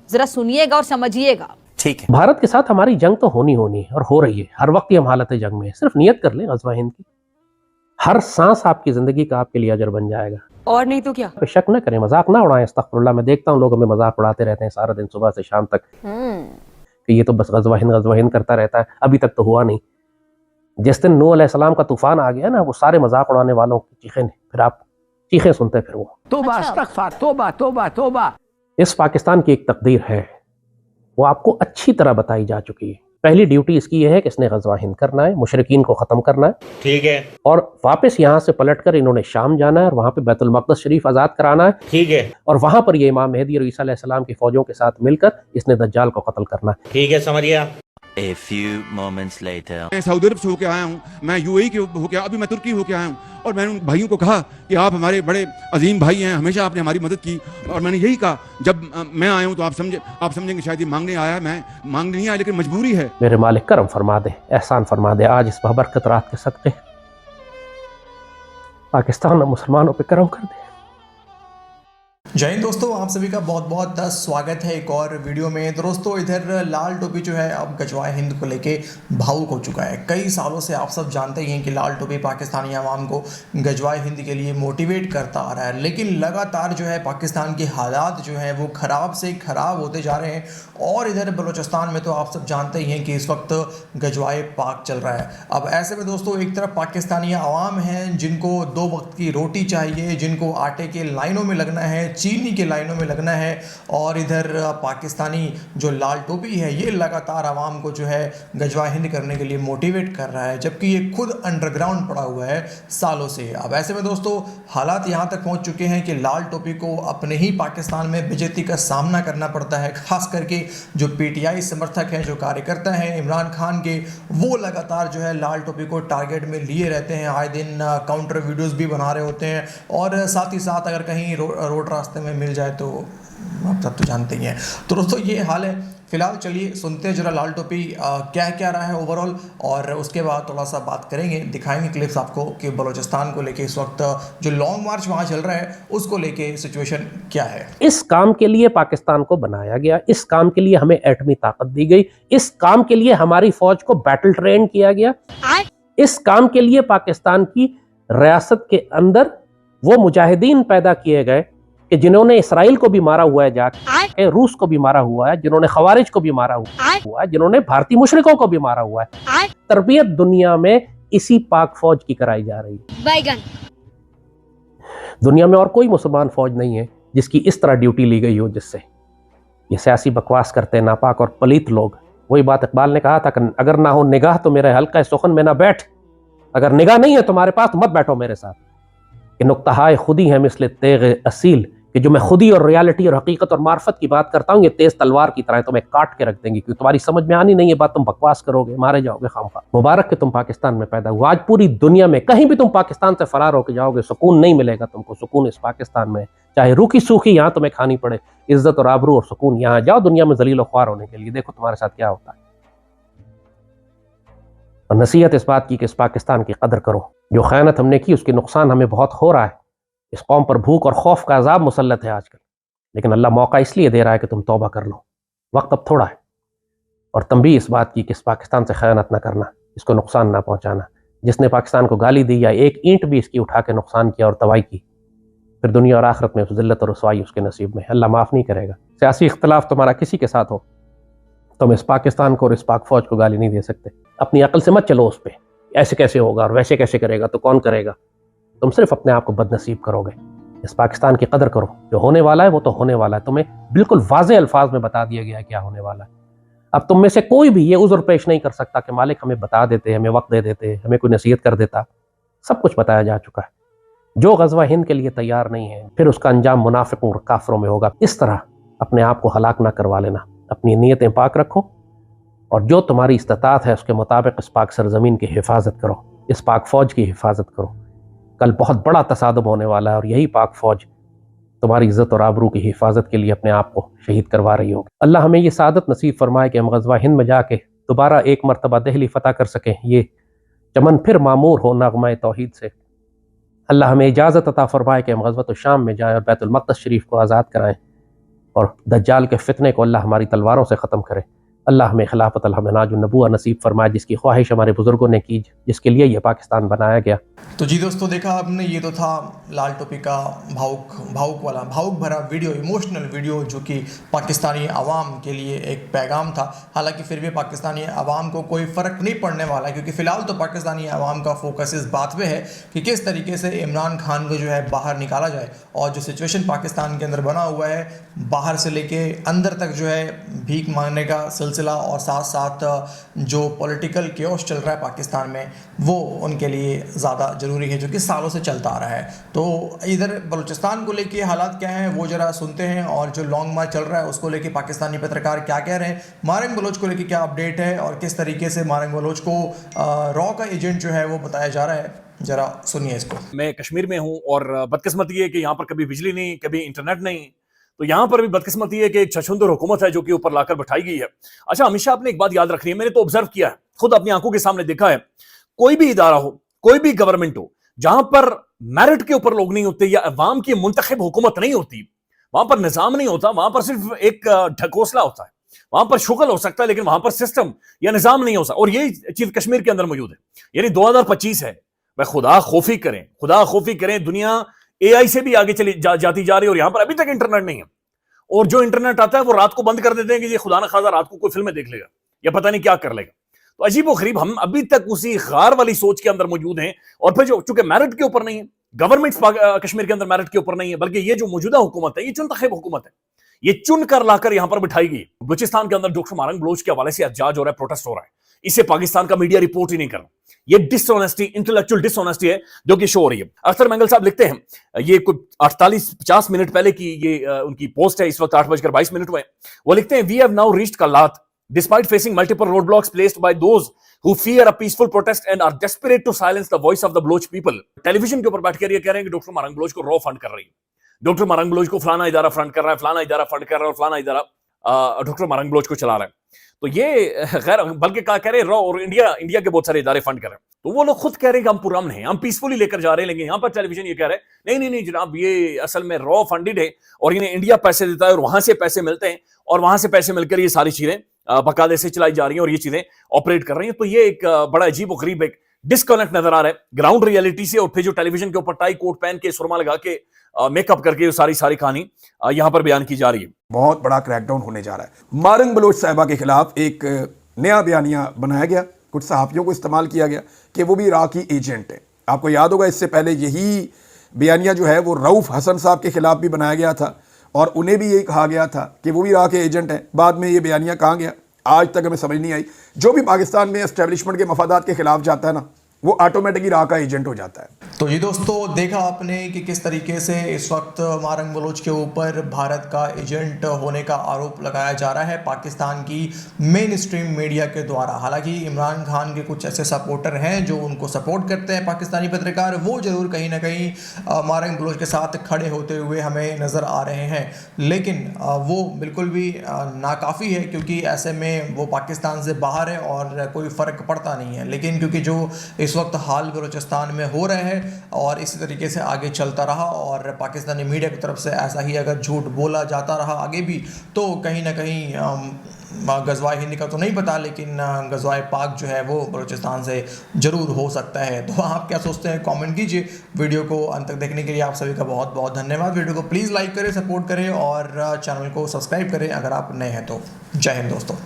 जरा सुनिएगा और समझिएगा। ठीक है। भारत के साथ हमारी जंग तो होनी है और हो रही है, हर वक्त ही हम हालत जंग में है। सिर्फ नियत कर लें गज़वा हिंद की, हर सांस आपकी जिंदगी का आपके लिए अजर बन जाएगा। और नहीं तो क्या। शक न करें, मजाक ना उड़ाएं। अस्तगफिरुल्लाह, मैं देखता हूँ लोग हमें मजाक उड़ाते रहते हैं सारा दिन सुबह से शाम तक कि ये तो बस गज़वा हिंद करता रहता है, अभी तक तो हुआ नहीं। जिस दिन नूह अलैहिस्सलाम का तूफान आ गया ना, वो सारे मजाक उड़ाने वालों की चीखें, फिर आप चीखें सुनते फिर वो तौबा इस्तग़फ़ार, तौबा तौबा तौबा। इस पाकिस्तान की एक तकदीर है, वो आपको अच्छी तरह बताई जा चुकी है। पहली ड्यूटी इसकी ये है कि इसने गज़वा हिंद करना है, मुशरिकीन को ख़त्म करना है, ठीक है। और वापस यहाँ से पलटकर इन्होंने शाम जाना है और वहाँ पे बैतुल मक़दस शरीफ आज़ाद कराना है, ठीक है। और वहाँ पर ये इमाम मेहदी और ईसा अलैहिस्सलाम की फ़ौजों के साथ मिलकर इसने दज्जाल को कत्ल करना है। ठीक है, समझ गया। A few moments later. मैं सऊदी अरब से होके आया हूँ, मैं यूएई के होके, अभी मैं तुर्की होके आया हूँ, और मैंने उन भाइयों को कहा कि आप हमारे बड़े अजीम भाई हैं, हमेशा आपने हमारी मदद की। और मैंने यही कहा, जब मैं आया हूँ तो आप समझेंगे शायद ये मांगने आया, मैं मांगने नहीं आया, लेकिन मजबूरी है। मेरे मालिक करम फरमा दे, एहसान फरमा दे, आज इस बरकत रात के सदक़े पाकिस्तान और मुसलमानों पे करम कर दे। जय हिंद दोस्तों, आप सभी का बहुत बहुत स्वागत है एक और वीडियो में। दोस्तों, इधर लाल टोपी जो है अब गज़वा हिंद को लेके भावुक हो चुका है। कई सालों से आप सब जानते ही हैं कि लाल टोपी पाकिस्तानी आवाम को गज़वा हिंद के लिए मोटिवेट करता आ रहा है, लेकिन लगातार जो है पाकिस्तान के हालात जो हैं वो ख़राब से ख़राब होते जा रहे हैं। और इधर बलूचिस्तान में तो आप सब जानते ही हैं कि इस वक्त गज़वाए पाक चल रहा है। अब ऐसे में दोस्तों, एक तरफ पाकिस्तानी आवाम हैं जिनको 2 वक्त की रोटी चाहिए, जिनको आटे के लाइनों में लगना है, चीनी के लाइनों में लगना है, और इधर पाकिस्तानी जो लाल टोपी है ये लगातार आवाम को जो है गज़वा हिंद करने के लिए मोटिवेट कर रहा है, जबकि ये खुद अंडरग्राउंड पड़ा हुआ है सालों से। अब ऐसे में दोस्तों, हालात यहाँ तक पहुँच चुके हैं कि लाल टोपी को अपने ही पाकिस्तान में बेइज्जती का सामना करना पड़ता है। खास करके जो पीटीआई समर्थक हैं, जो कार्यकर्ता हैं इमरान खान के, वो लगातार जो है लाल टोपी को टारगेट में लिए रहते हैं, आए दिन काउंटर वीडियोज़ भी बना रहे होते हैं, और साथ ही साथ अगर कहीं रोड रास्ते में मिल जाए तो आप सब तो जानते ही हैं। तो दोस्तों, ये हाल है फिलहाल। चलिए सुनते हैं जरा लाल टोपी क्या क्या रहा है ओवरऑल, और उसके बाद थोड़ा सा बात करेंगे, दिखाएंगे क्लिप्स आपको कि बलूचिस्तान को लेके इस वक्त जो लॉन्ग मार्च वहाँ चल रहा है उसको लेके सिचुएशन क्या है। इस काम के लिए पाकिस्तान को बनाया गया, इस काम के लिए हमें एटमी ताकत दी गई, इस काम के लिए हमारी फौज को बैटल ट्रेन किया गया, इस काम के लिए पाकिस्तान की रियासत के अंदर वो मुजाहिदीन पैदा किए गए कि जिन्होंने इसराइल को भी मारा हुआ है, जाके रूस को भी मारा हुआ है, जिन्होंने खवारिज को भी मारा हुआ है, जिन्होंने भारतीय मुशरिकों को भी मारा हुआ है। तरबियत दुनिया में इसी पाक फौज की कराई जा रही है। दुनिया में और कोई मुसलमान फौज नहीं है जिसकी इस तरह ड्यूटी ली गई हो, जिससे ये सियासी बकवास करते नापाक और पलीत लोग। वही बात इकबाल ने कहा था कि अगर ना हो निगाह तो मेरे हल्का सुखन में ना बैठ, अगर निगाह नहीं है तुम्हारे पास तो मत बैठो मेरे साथ। कि नुक्ताहाय खुदी है मिसले तेग असील, कि जो मैं खुदी और रियलिटी और हकीकत और मार्फत की बात करता हूँ, ये तेज तलवार की तरह है, तुम्हें काट के रख देंगी, क्योंकि तुम्हारी समझ में आनी नहीं है बात, तुम बकवास करोगे, मारे जाओगे खामखा। मुबारक कि तुम पाकिस्तान में पैदा हुआ। आज पूरी दुनिया में कहीं भी तुम पाकिस्तान से फरार होकर जाओगे, सुकून नहीं मिलेगा तुमको। सुकून इस पाकिस्तान में, चाहे रूखी सूखी यहाँ तुम्हें खानी पड़े, इज्जत और आबरू और सुकून यहाँ जाओ दुनिया में जलील और ख्वार होने के लिए। देखो तुम्हारे साथ क्या होता है। और नसीहत इस बात की कि इस पाकिस्तान की कदर करो। जो खयानत हमने की उसके नुकसान हमें बहुत हो रहा है। इस कौम पर भूख और खौफ का अजाब मुसल्लत है आजकल, लेकिन अल्लाह मौका इसलिए दे रहा है कि तुम तौबा कर लो। वक्त अब थोड़ा है, और तुम भी इस बात की कि इस पाकिस्तान से खयानत ना करना, इसको नुकसान ना पहुंचाना। जिसने पाकिस्तान को गाली दी या एक ईंट भी इसकी उठा के नुकसान किया और तबाही की, फिर दुनिया और आखिरत में जिल्लत और रसवाई उसके नसीब में। अल्लाह माफ़ नहीं करेगा। सियासी इख्तलाफ तुम्हारा किसी के साथ हो, तुम इस पाकिस्तान को और इस पाक फौज को गाली नहीं दे सकते। अपनी अकल से मत चलो उस पर, ऐसे कैसे होगा और वैसे कैसे करेगा तो कौन करेगा। तुम सिर्फ अपने आप को बदनसीब करोगे। इस पाकिस्तान की कदर करो, जो होने वाला है वो तो होने वाला है। तुम्हें बिल्कुल वाज़े अल्फाज में बता दिया गया है क्या होने वाला है। अब तुम में से कोई भी ये उज़्र पेश नहीं कर सकता कि मालिक हमें बता देते, हमें वक्त दे देते, हमें कोई नसीहत कर देता। सब कुछ बताया जा चुका है। जो गज़वा हिंद के लिए तैयार नहीं है, फिर उसका अंजाम मुनाफिकों और काफरों में होगा। इस तरह अपने आप को हलाक ना करवा लेना। अपनी नीयतें पाक रखो, और जो तुम्हारी इस्तात है उसके मुताबिक इस पाक सरजमीन की हिफाजत करो, इस पाक फ़ौज की हिफाजत करो। कल बहुत बड़ा तसादुम होने वाला है, और यही पाक फ़ौज तुम्हारी इज़्ज़त और आबरू की हिफाजत के लिए अपने आप को शहीद करवा रही होगी। अल्लाह हमें ये सादत नसीब फरमाए कि हम गज़वा हिंद में जाके दोबारा एक मरतबा दहली फ़तह कर सकें, ये चमन फिर मामूर हो नग़्मा तौहीद से। अल्लाह हमें इजाज़त अता फरमाए कि हम ग़ज़वत शाम में जाएँ और बैतुल मक़दस शरीफ को आज़ाद कराएँ, और दज्जाल के फितने को अल्लाह हमारी तलवारों से ख़त्म करे। अल्लाह हमें खिलाफत अल-नाज नबूआ नसीब फरमाए, जिसकी ख्वाहिश हमारे बुज़ुर्गों ने की, जिसके लिए ये पाकिस्तान बनाया गया। तो जी दोस्तों, देखा आपने, ये तो था लाल टोपी का भावुक भरा वीडियो, इमोशनल वीडियो, जो कि पाकिस्तानी अवाम के लिए एक पैगाम था। हालांकि फिर भी पाकिस्तानी अवाम को कोई फ़र्क नहीं पड़ने वाला, क्योंकि फ़िलहाल तो पाकिस्तानी अवाम का फोकस इस बात पे है कि किस तरीके से इमरान खान को जो है बाहर निकाला जाए। और जो सिचुएशन पाकिस्तान के अंदर बना हुआ है, बाहर से लेके अंदर तक जो है भीख मांगने का सिलसिला, और साथ साथ जो पॉलिटिकल केओस चल रहा है पाकिस्तान में, वो उनके लिए ज़्यादा ज़रूरी है, जो कि सालों से चलता आ रहा है। तो इधर बलूचिस्तान को लेके हालात क्या हैं वो ज़रा सुनते हैं, और जो लॉन्ग मार्च चल रहा है उसको लेके पाकिस्तानी पत्रकार क्या कह रहे हैं, मारंग बलोच को लेके क्या अपडेट है, और किस तरीके से मारंग बलोच को रॉ का एजेंट जो है वो बताया जा रहा है, ज़रा सुनिए इसको। मैं कश्मीर में हूँ और बदकिस्मती है कि यहाँ पर कभी बिजली नहीं, कभी इंटरनेट नहीं। तो यहाँ पर भी बदकिस्मती है कि एक छछूंदर हुकूमत है जो कि ऊपर लाकर बैठाई गई है। अच्छा, हमेशा आपने एक बात याद रखनी है, मैंने तो ऑब्जर्व किया है, खुद अपनी आंखों के सामने देखा है, कोई भी इदारा हो, कोई भी गवर्नमेंट हो, जहां पर मेरिट के ऊपर लोग नहीं होते या अवाम की मुंतखब हुकूमत नहीं होती, वहां पर निजाम नहीं होता, वहां पर सिर्फ एक ढकोसला होता है। वहां पर शुगल हो सकता है, लेकिन वहां पर सिस्टम या निजाम नहीं हो सकता। और यही चीज कश्मीर के अंदर मौजूद है। यानी 2025 है, वह खुदा खौफी करें, दुनिया AI से भी आगे चली जाती जा रही है, और यहां पर अभी तक इंटरनेट नहीं है। और जो इंटरनेट आता है वो रात को बंद कर देते हैं कि ये खुदा न खासा रात को कोई फिल्में देख लेगा या पता नहीं क्या कर लेगा। तो अजीब व गरीब, हम अभी तक उसी गार वाली सोच के अंदर मौजूद हैं। और फिर जो चूंकि मेरिट के ऊपर नहीं है, गवर्नमेंट कश्मीर के अंदर मेरिट के ऊपर नहीं है, बल्कि ये जो मौजूदा हुकूमत है, ये चुनतखब हुकूमत है, ये चुन कर लाकर यहां पर बिठाई गई। बलूचिस्तान के अंदर डॉक्टर मारंग बलोच के हवाले से एहतजाज हो रहा है, प्रोटेस्ट हो रहा है। इसे पाकिस्तान का मीडिया रिपोर्ट ही नहीं कर रहा। ये डिसऑनेस्टी, इंटेलेक्चुअल डिसऑनेस्टी है जो कि शो हो रही है। अख्तर मंगल साहब लिखते हैं, ये कुछ 48-50 मिनट पहले की ये उनकी पोस्ट है, इस वक्त 8:22 हुए। वो लिखते हैं, वी हैव नाउ रीच्ड कल्लात despite facing multiple roadblocks placed by those who fear a peaceful protest and are desperate to silence the voice of the Baloch people। Television के ऊपर बैठकर ये कह रहे हैं कि डॉक्टर मारंग बलोच को रॉ फंड कर रही है, डॉक्टर मारंग बलोच को फलाना इदारा फंड कर रहा है, फलाना इदारा फंड कर रहा है, और फलाना इदारा डॉक्टर मारंग बलोच को चला रहा है। तो ये खैर, बल्कि क्या कह रहे हैं, रॉ और इंडिया के बहुत सारे इदारे फंड कर रहे हैं। तो वो लोग खुद कह रहे हैं कि हम पुरअमन हैं, हम पीसफुली लेकर जा रहे हैं, लेकिन यहाँ पर टेलीविजन ये कह रहे हैं नहीं जनाब, ये असल में रॉ फंडेड है और इन्हें इंडिया पैसे देता है और वहां से पैसे मिलते हैं, और वहां से पैसे मिलकर ये सारी चीजें बकायदे से चलाई जा रही हैं और ये चीजें ऑपरेट कर रही हैं। तो ये एक बड़ा अजीब और गरीब एक डिस्कनेक्ट नजर आ रहा है ग्राउंड रियलिटी से, और फिर जो टेलीविजन के ऊपर टाई कोट पहन के सुरमा लगा के मेकअप करके सारी कहानी यहां पर बयान की जा रही है। बहुत बड़ा क्रैकडाउन होने जा रहा है। मारंग बलोच साहिबा के खिलाफ एक नया बयानिया बनाया गया, कुछ सहाफ़ियों को इस्तेमाल किया गया कि वो भी इराकी एजेंट है। आपको याद होगा, इससे पहले यही बयानिया जो है वो रऊफ हसन साहब के खिलाफ भी बनाया गया था, और उन्हें भी यही कहा गया था कि वो भी इराक के एजेंट हैं। बाद में ये बयानिया कहाँ गया, आज तक हमें समझ नहीं आई। जो भी पाकिस्तान में एस्टेब्लिशमेंट के मफादात के खिलाफ जाता है ना, वो ऑटोमेटिक इराक का एजेंट हो जाता है। तो ये दोस्तों, देखा आपने कि किस तरीके से इस वक्त मारंग बलोच के ऊपर भारत का एजेंट होने का आरोप लगाया जा रहा है पाकिस्तान की मेन स्ट्रीम मीडिया के द्वारा। हालांकि इमरान खान के कुछ ऐसे सपोर्टर हैं जो उनको सपोर्ट करते हैं, पाकिस्तानी पत्रकार, वो ज़रूर कहीं ना कहीं मारंग बलोच के साथ खड़े होते हुए हमें नज़र आ रहे हैं, लेकिन वो बिल्कुल भी नाकाफ़ी है, क्योंकि ऐसे में वो पाकिस्तान से बाहर है और कोई फ़र्क पड़ता नहीं है। लेकिन क्योंकि जो इस वक्त हाल बलूचिस्तान में हो रहे हैं और इसी तरीके से आगे चलता रहा, और पाकिस्तानी मीडिया की तरफ से ऐसा ही अगर झूठ बोला जाता रहा आगे भी, तो कहीं ना कहीं गज़वाए हिंद का तो नहीं पता, लेकिन गज़वाए पाक जो है वो बलूचिस्तान से ज़रूर हो सकता है। तो आप क्या सोचते हैं, कमेंट कीजिए। वीडियो को अंत तक देखने के लिए आप सभी का बहुत बहुत धन्यवाद। वीडियो को प्लीज़ लाइक करें, सपोर्ट करें, और चैनल को सब्सक्राइब करें अगर आप नए हैं तो। जय हिंद दोस्तों।